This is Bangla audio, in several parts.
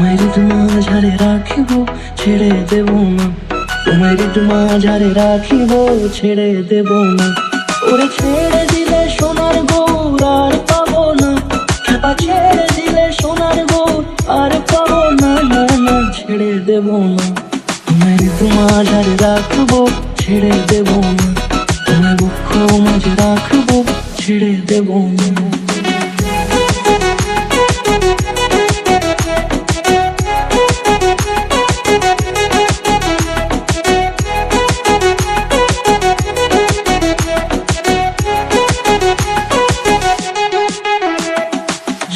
তোমায় মাঝারে রাখিব ছেড়ে দেব না, তোমায় মাঝারে রাখিব ছেড়ে দেব না। ওরে ছেড়ে দিলে সোনার গৌর আর পাবো না, খেপা ছেড়ে দিলে সোনার গৌর আর পাবো না, না না ছেড়ে দেব না। তোমায় মাঝারে রাখবো ছেড়ে দেব না, তোমায় বক্ষ মাঝে রাখবো ছেড়ে দেব না।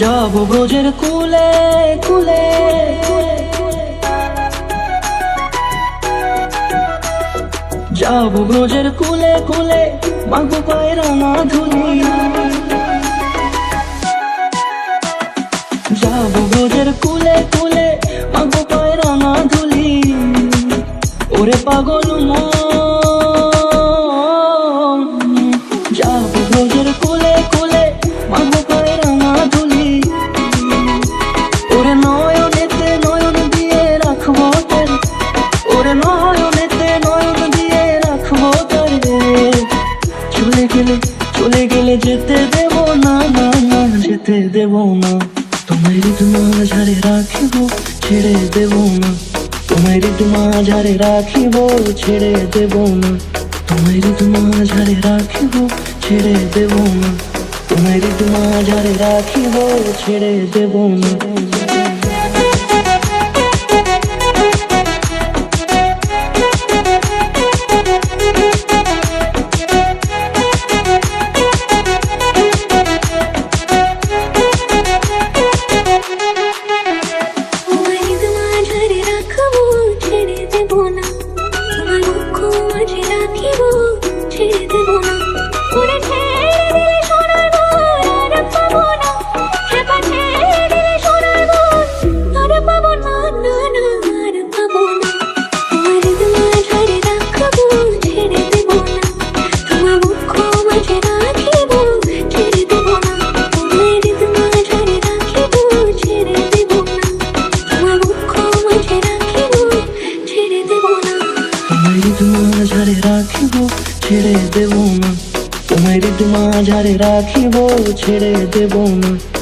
যাবো ব্রজের কুলে কুলে, যাবো ব্রজের কুলে কুলে, মাগো পায়ের রাঙা ধুলি। যাবো ব্রজের কুলে কুলে, মাগো পায়ের রাঙা ধুলি। ওরে পাগল মন, যাবো ব্রজের কুলে কুলে, মাগো পায়ের রাঙা ধুলি। ওরে নয়নেতে নয়ন দিয়ে রাখবো তারে, ওরে নয়নেতে নয়ন দিয়ে রাখবো তারে। চলে গেলে চলে গেলে যেতে দেব না, না না যেতে দেব না। তোমায় মাঝারে রাখিব ছেড়ে দেব না, তোমায় মাঝারে রাখিব ছেড়ে দেব না। তোমায় মাঝারে রাখিব ছেড়ে দেব না, তোমায় মাঝারে রাখিব ছেড়ে দেব না। মাঝারে রাখিব ছেড়ে দেব না, তোমায় মাঝারে রাখিব ছেড়ে দেব না।